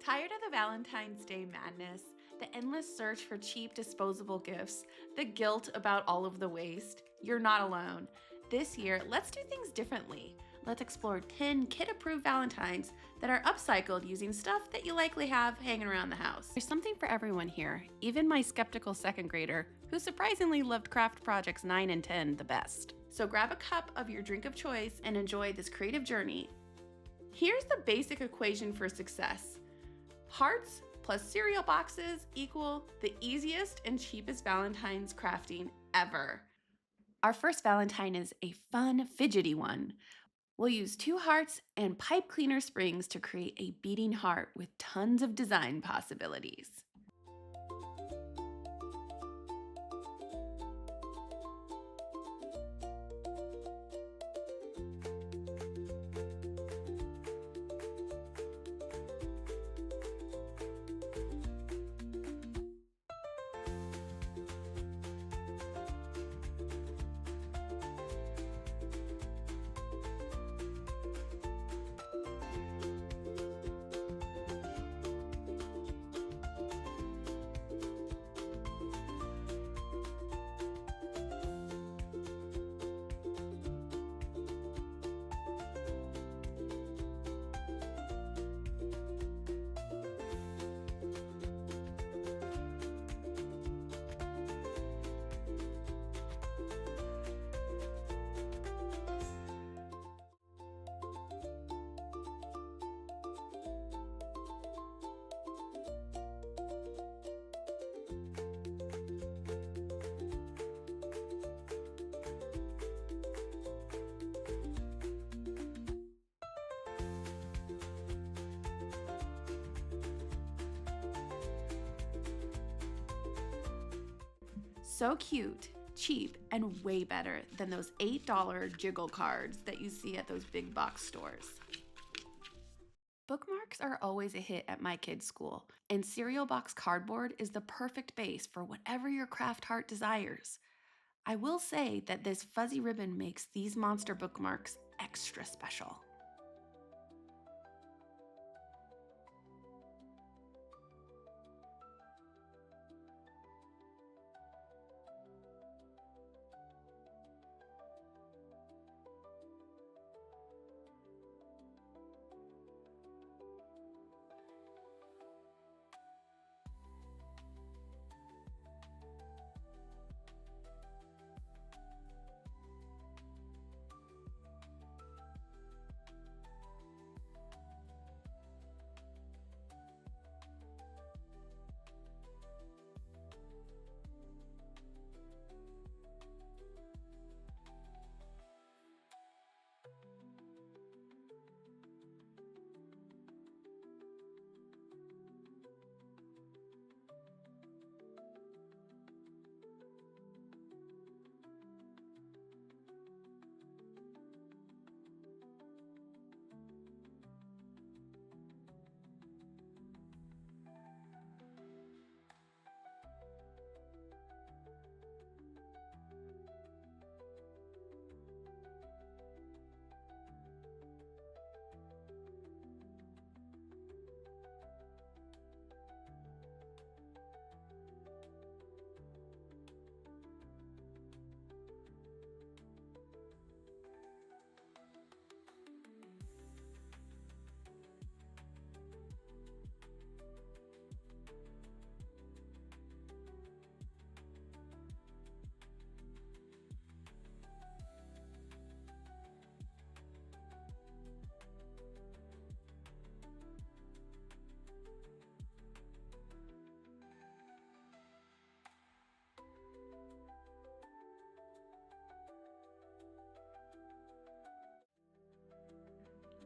Tired of the Valentine's Day madness, the endless search for cheap disposable gifts, the guilt about all of the waste? You're not alone. This year, let's do things differently. Let's explore 10 kid-approved Valentines that are upcycled using stuff that you likely have hanging around the house. There's something for everyone here, even my skeptical second grader, who surprisingly loved craft projects 9 and 10 the best. So grab a cup of your drink of choice and enjoy this creative journey. Here's the basic equation for success. Hearts plus cereal boxes equal the easiest and cheapest Valentine's crafting ever. Our first Valentine is a fun, fidgety one. We'll use 2 hearts and pipe cleaner springs to create a beating heart with tons of design possibilities. So cute, cheap, and way better than those $8 jiggle cards that you see at those big box stores. Bookmarks are always a hit at my kids' school, and cereal box cardboard is the perfect base for whatever your craft heart desires. I will say that this fuzzy ribbon makes these monster bookmarks extra special.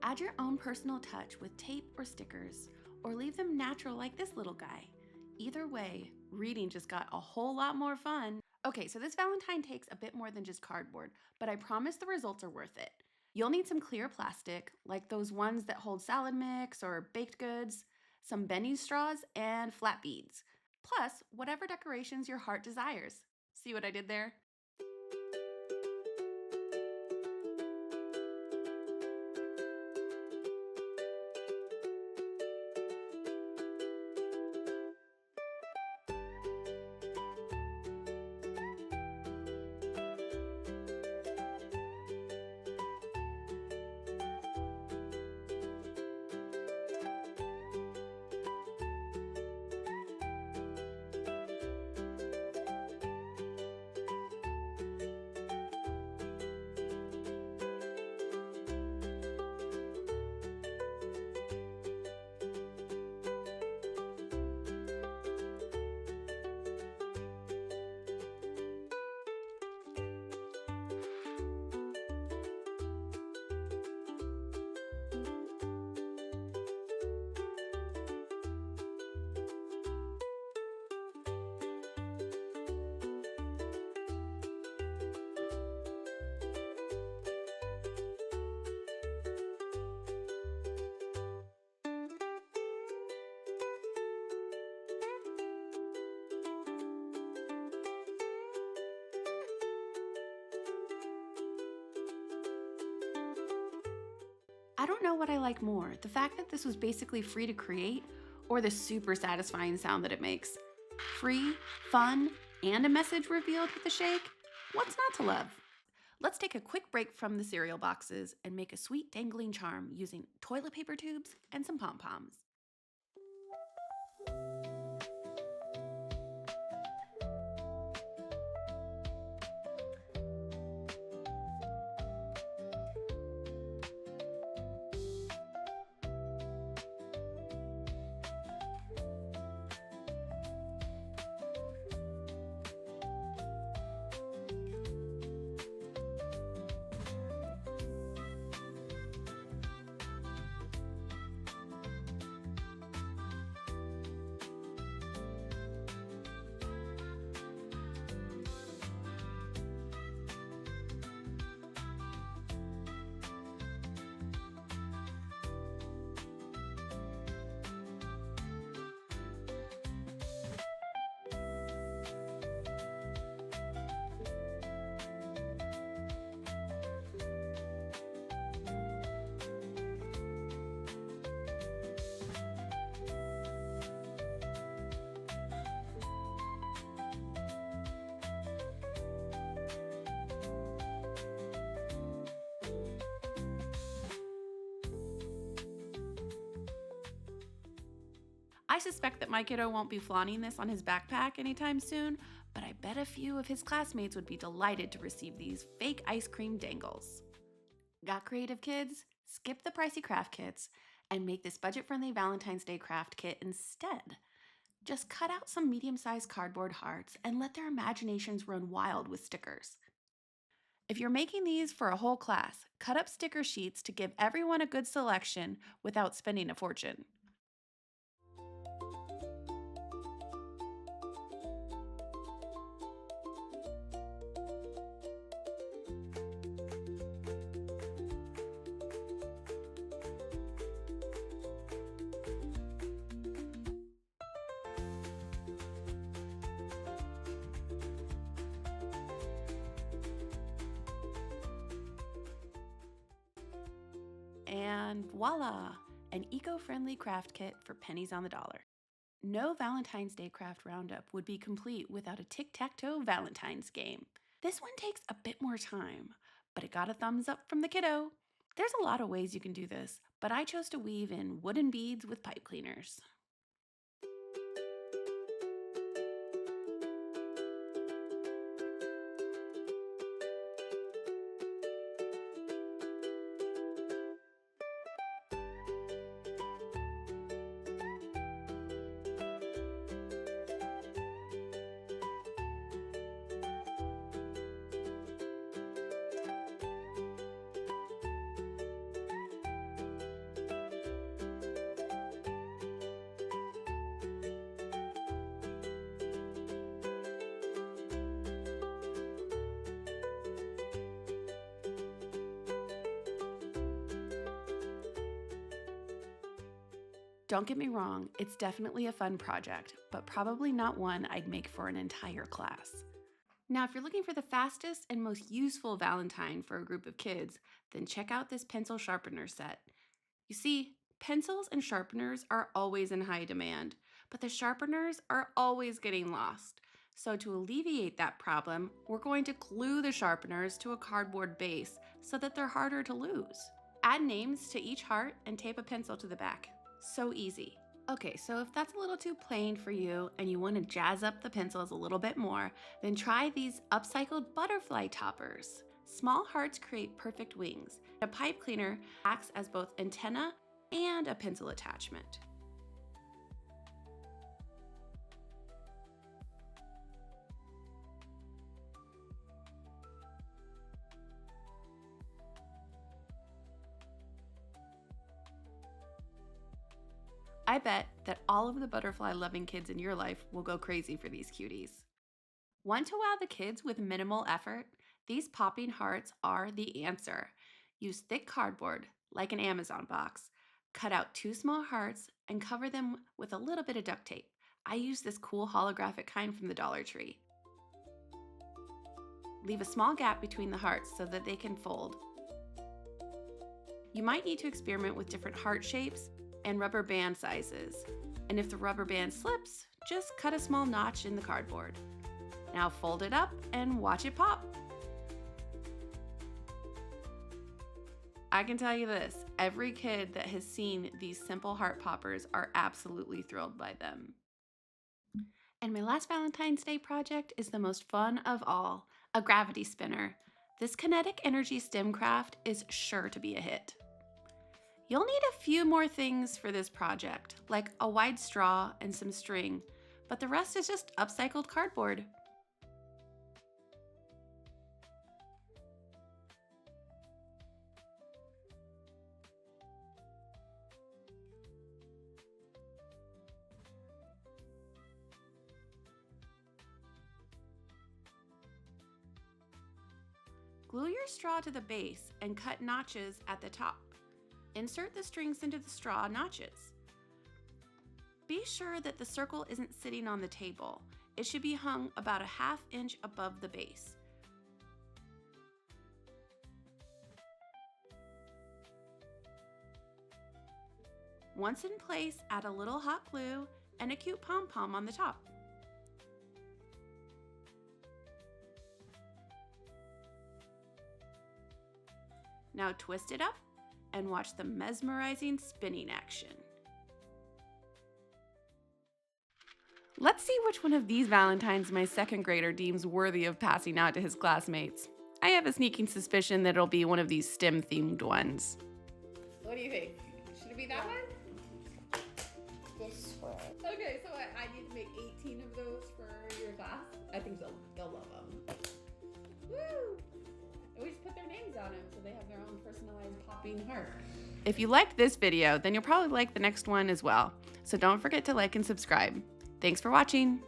Add your own personal touch with tape or stickers, or leave them natural like this little guy. Either way, reading just got a whole lot more fun. Okay, so this Valentine takes a bit more than just cardboard, but I promise the results are worth it. You'll need some clear plastic, like those ones that hold salad mix or baked goods, some Benny's straws, and flat beads. Plus, whatever decorations your heart desires. See what I did there? I don't know what I like more, the fact that this was basically free to create, or the super satisfying sound that it makes. Free, fun, and a message revealed with a shake? What's not to love? Let's take a quick break from the cereal boxes and make a sweet dangling charm using toilet paper tubes and some pom-poms. I suspect that my kiddo won't be flaunting this on his backpack anytime soon, but I bet a few of his classmates would be delighted to receive these fake ice cream dangles. Got creative, kids? Skip the pricey craft kits and make this budget-friendly Valentine's Day craft kit instead. Just cut out some medium-sized cardboard hearts and let their imaginations run wild with stickers. If you're making these for a whole class, cut up sticker sheets to give everyone a good selection without spending a fortune. And voila, an eco-friendly craft kit for pennies on the dollar. No Valentine's Day craft roundup would be complete without a tic-tac-toe Valentine's game. This one takes a bit more time, but it got a thumbs up from the kiddo. There's a lot of ways you can do this, but I chose to weave in wooden beads with pipe cleaners. Don't get me wrong, it's definitely a fun project, but probably not one I'd make for an entire class. Now, if you're looking for the fastest and most useful Valentine for a group of kids, then check out this pencil sharpener set. You see, pencils and sharpeners are always in high demand, but the sharpeners are always getting lost. So to alleviate that problem, we're going to glue the sharpeners to a cardboard base so that they're harder to lose. Add names to each heart and tape a pencil to the back. So easy. Okay, so if that's a little too plain for you and you want to jazz up the pencils a little bit more, then try these upcycled butterfly toppers. Small hearts create perfect wings. A pipe cleaner acts as both antenna and a pencil attachment. I bet that all of the butterfly-loving kids in your life will go crazy for these cuties. Want to wow the kids with minimal effort? These popping hearts are the answer. Use thick cardboard, like an Amazon box. Cut out 2 small hearts and cover them with a little bit of duct tape. I use this cool holographic kind from the Dollar Tree. Leave a small gap between the hearts so that they can fold. You might need to experiment with different heart shapes and rubber band sizes. And if the rubber band slips, just cut a small notch in the cardboard. Now fold it up and watch it pop. I can tell you this, every kid that has seen these simple heart poppers are absolutely thrilled by them. And my last Valentine's Day project is the most fun of all, a gravity spinner. This kinetic energy stem craft is sure to be a hit. You'll need a few more things for this project, like a wide straw and some string, but the rest is just upcycled cardboard. Glue your straw to the base and cut notches at the top. Insert the strings into the straw notches. Be sure that the circle isn't sitting on the table. It should be hung about a ½ inch above the base. Once in place, add a little hot glue and a cute pom-pom on the top. Now twist it up and watch the mesmerizing spinning action. Let's see which one of these Valentines my second grader deems worthy of passing out to his classmates. I have a sneaking suspicion that it'll be one of these STEM-themed ones. What do you think? Should it be that one? This one. Okay, so I need to make 18 of those for your class. I think they'll love them. Woo! Always put their names on them so they have their own personalized popping heart. If you liked this video, then you'll probably like the next one as well. So don't forget to like and subscribe. Thanks for watching.